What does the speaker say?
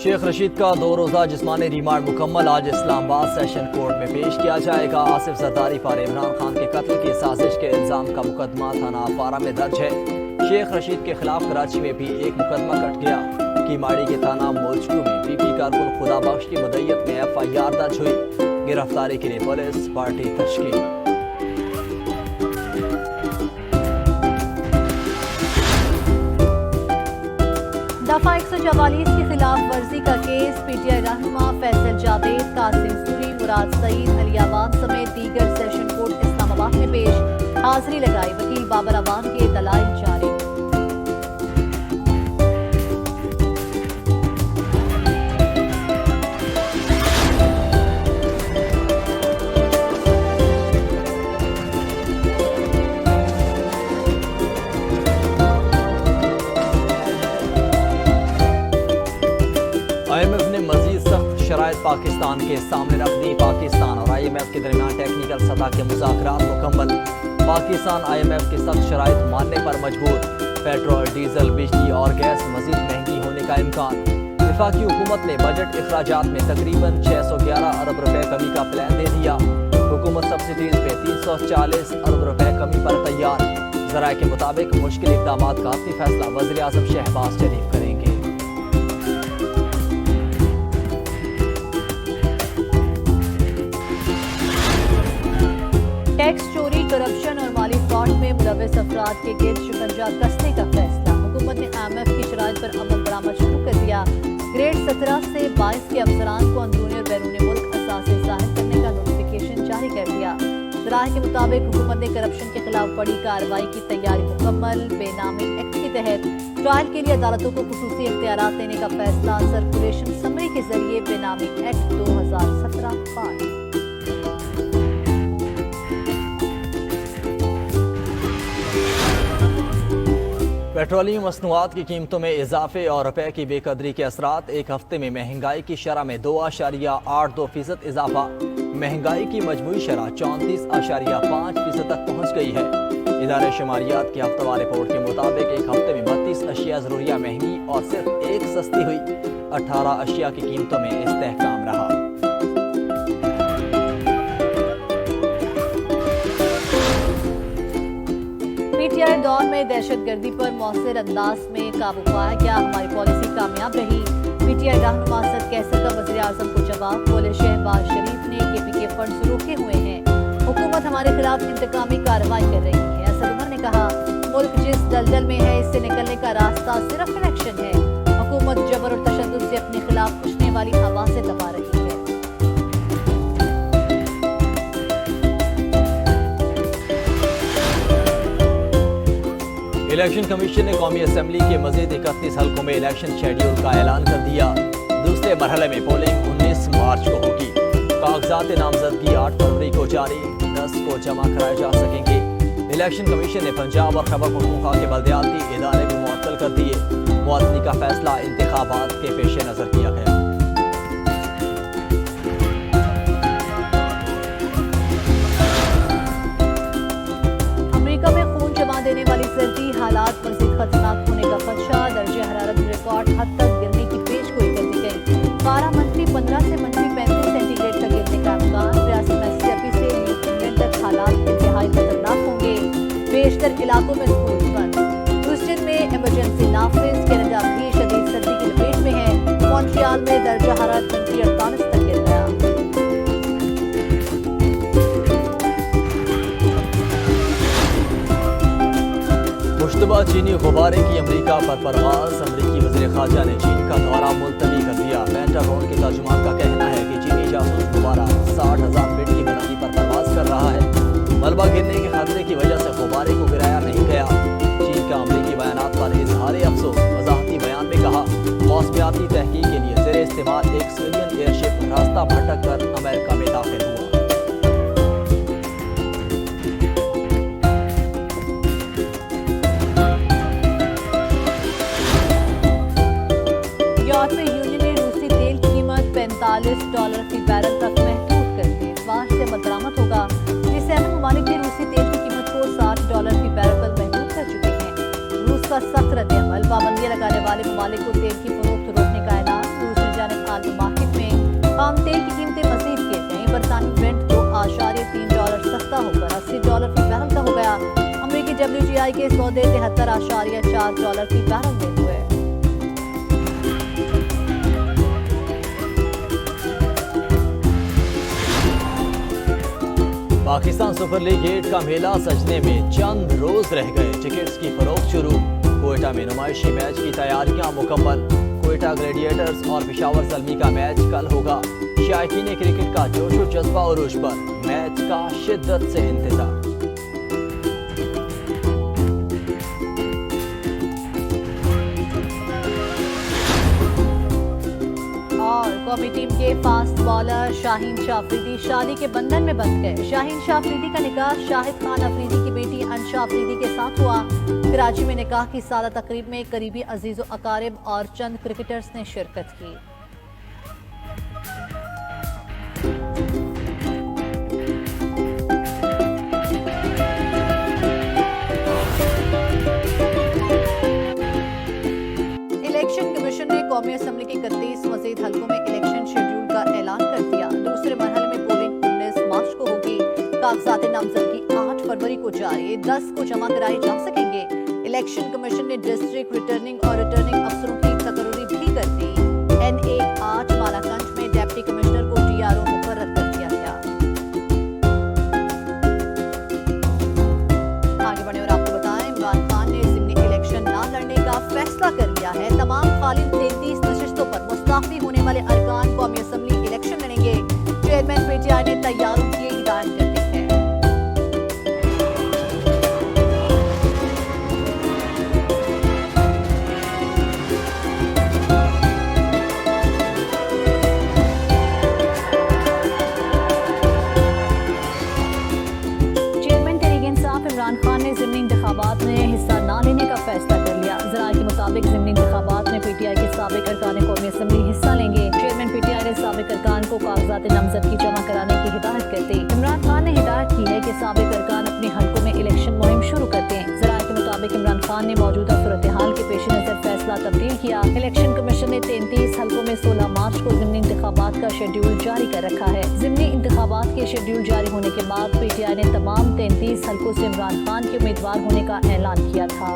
शेख रशीद का 2 रोज़ा जिस्मानी रिमांड मुकम्मल। आज इस्लाम आबाद सेशन कोर्ट में पेश किया जाएगा। आसिफ जरदारी पर इमरान खान के कत्ल की साजिश के इल्ज़ाम का मुकदमा थाना पारा में दर्ज है। शेख रशीद के खिलाफ कराची में भी एक मुकदमा कट गया। कीमाड़ी के थाना मोलचू में पीपी कारकुन खुदा बख्श की मुद्दत में FIR दर्ज हुई। गिरफ्तारी के लिए पुलिस पार्टी तश्कील। दफा 144 की खिलाफ वर्जी का केस। PTI रहनुमा फैसल जावेद, कासिम सूरी, मुराद सईद, अली अवान समेत दीगर सेशन कोर्ट इस्लामाबाद में पेश। हाजिरी लगाई। वकील बाबर अवान के दलाइल जारी। IMF ने मजीद सख्त शराइत पाकिस्तान के सामने रख दी। पाकिस्तान और IMF के दरमियान टेक्निकल सतह के मुज़ाकरात मुकम्मल। पाकिस्तान IMF की सख्त शराइत मानने पर मजबूर। पेट्रोल, डीजल, बिजली और गैस मजीद महंगी होने का इम्कान। वफाकी हुकूमत ने बजट अखराजात में तकरीबन 611 अरब रुपए कमी का प्लान दे दिया। हुकूमत सब्सिडीज पे 340 अरब रुपए कमी पर तैयार। ज़राए के मुताबिक मुश्किल इक़दामात का आखिरी फैसला वज़ीर आज़म शहबाज शरीफ करेंगे। टैक्स चोरी, करप्शन और माली फ्रॉड में मुलव्वस अफराद के गिर्द शिकंजा कसने का फैसला। हुकूमत ने IMF की शराइत पर अमल दरामद शुरू कर दिया। ग्रेड 17 से 22 के अफसरान को अंदरूनी और बैरूनी मुल्क असासे ज़ाहिर करने का नोटिफिकेशन जारी कर दिया। ज़राए के मुताबिक हुकूमत ने करप्शन के खिलाफ बड़ी कार्रवाई की तैयारी मुकम्मल। बेनामी एक्ट के तहत ट्रायल के लिए अदालतों को खुसूसी इख्तियारात देने का फैसला। सर्कुलेशन समरी के जरिए बेनामी एक्ट 2017 पास। पेट्रोलियम मसनूआत की कीमतों में इजाफे और रुपए की बेकदरी के असरात। एक हफ्ते में महंगाई की शरह में 2.82% इजाफा। महंगाई की मजमूई शरह 34.5% तक पहुँच गई है। इदारे शुमारियात की हफ्तावार रिपोर्ट के मुताबिक एक हफ्ते में 32 अशिया ज़रूरिया महंगी और सिर्फ एक सस्ती हुई। 18 अशिया की कीमतों में इस्तेहकाम रहा। PTI दौर में दहशतगर्दी पर मौसर अंदाज में काबू पाया गया। हमारी पॉलिसी कामयाब रही। PTI रहनुमा असद कैसर का वज़ीर आज़म को जवाब। बोले शहबाज शरीफ ने KP के फंड्स रोके हुए हैं। हुकूमत हमारे खिलाफ इंतकामी कार्रवाई कर रही है। असद उमर ने कहा मुल्क जिस दलदल में है इससे निकलने का रास्ता सिर्फ इलेक्शन है। हुकूमत जबर और तशद्दुद से अपने खिलाफ उछने वाली हवा से दबा रही है। इलेक्शन कमीशन ने कौमी असम्बली के मजीद 31 हल्कों में इलेक्शन शेड्यूल का ऐलान कर दिया। दूसरे मरहले में पोलिंग 19 मार्च को होगी। कागजात नामजदगी 8 फरवरी को जारी, 10 को जमा कराए जा सकेंगे। इलेक्शन कमीशन ने पंजाब और खैबर पख्तूनख्वा के बल्दियाती इदारे भी मुअत्तल कर दिए। मुअत्तली का फैसला इंतखाबात के पेश नज़र किया गया। अमेरिका में खून जमा देने वाली सर्दी, हालात मज़ीद खतरनाक होने का खदशा। दर्जे हरारत रिकॉर्ड हद तक गिरने की पेशगोई कर दी गई। पारा -15 से -35 सेंटीग्रेड तक गिरने का इम्कान। रियासत मिसिसिपी से न्यू इंग्लैंड तक हालात इंतहाई खतरनाक होंगे। बेशतर इलाकों में स्कूल बंद। ह्यूस्टन में इमरजेंसी नाफिज। कनाडा भी शदीद सर्दी की लपेट में है। मॉन्ट्रियल में दर्जा हरारत -48 तक गिर गया। मुश्तबा चीनी गुब्बारे की अमेरिका पर परवाज। अमरीकी वज़ीर ख़ारजा ने चीन का दौरा मुलतवी कर दिया। पेंटागन के तर्जुमान का कहना है कि चीनी जासूस गुब्बारा 60,000 फीट की बुलंदी पर परवाज कर रहा है। मलबा गिरने के खतरे की वजह से गुब्बारे को गिराया नहीं गया। चीन का अमरीकी बयानात पर इजहार अफसोस। वजाहती बयान में कहा मौसमियाती तहकीक के लिए ज़ेर इस्तेमाल एक सिविलियन एयरशिप रास्ता भटक कर अमेरिका में दाखिल हुआ। यूरोपीय यूनियन ने रूसी तेल की कीमत $45 फी बैरल तक महदूद कर दी। इतवार से बदरामद होगा। G7 ममालिक भी रूसी तेल की कीमत को $60 फी बैरल पर महदूद कर चुके हैं। रूस का सख्त रद्द अमल। पाबंदियां लगाने वाले ममालिक को तेल की फरोख्त रोकने का ऐलान। रूस ने WTI के सौदे 73.4 डॉलर फी बैरल में हुए। पाकिस्तान सुपर लीग 8 का मेला सजने में चंद रोज रह गए। टिकट्स की फरोख्त शुरू। कोयटा में नुमाइशी मैच की तैयारियां मुकम्मल। कोयटा ग्लेडिएटर्स और पेशावर ज़ल्मी का मैच कल होगा। शायकीन क्रिकेट का जोश व जज्बा उरूज पर। मैच का शिद्दत से इंतजार। और कौमी टीम के फास्ट बॉलर शाहीन शाह अफरीदी शादी के बंधन में बंध गए। शाहीन शाह अफरीदी का निकाह शाहिद खान अफरीदी की बेटी अंशा अफरीदी के साथ हुआ। कराची में निकाह की सादा तकरीब में करीबी अजीज़ो अकारिब और चंद क्रिकेटर्स ने शिरकत की। इलेक्शन कमीशन ने कौमी असम्बली के 31 मजीद हल्कों में इलेक्शन शेड्यूल का ऐलान कर दिया। दूसरे मरहले में पोलिंग 19 मार्च को होगी। कागजात नामजदगी 8 फरवरी को जारी, 10 को जमा कराए जा सकेंगे। इलेक्शन कमीशन ने डिस्ट्रिक्ट रिटर्निंग और रिटर्निंग अफसरों की तकर्री भी कर दी। NA 8 मालाकंज में डिप्टी कमिश्नर को DRO मुकर्रर कर दिया गया। आगे बढ़े और आपको बताएं, इमरान खान ने ज़िमनी इलेक्शन न लड़ने का फैसला कर लिया है। तमाम खाली 33 नशिस्तों पर मुस्ताफी होने वाले अरकान कौमी असम्बली इलेक्शन लड़ेंगे। चेयरमैन PTI ने तैयारों की हिदायत कर दी है। चेयरमैन तहरीक इंसाफ इमरान खान ने ज़िमनी इंतखाबात में हिस्सा न लेने का फैसला कर लिया। ज़राए के मुताबिक ज़िमनी इंतखाबात में PTI के साबिक अरकान कौमी असम्बली हिस्सा लेंगे। चेयरमैन PTI ने साबिक अरकान को कागजात नामजदगी जमा कराने की हिदायत कर दी। इमरान खान ने हिदायत की है कि साबिक अरकान अपने हल्कों में इलेक्शन मुहिम शुरू करते हैं। ज़राए के मुताबिक इमरान खान ने मौजूदा सूरत हाल के पेश नज़र फैसला तब्दील किया। इलेक्शन कमीशन ने 33 हल्कों में 16 मार्च को ज़िमनी इंतखाबात का शेड्यूल जारी कर रखा है। ज़िमनी इंतखाबात के शेड्यूल जारी होने के बाद PTI ने तमाम 33 हल्कों से इमरान खान के उम्मीदवार होने का ऐलान किया था।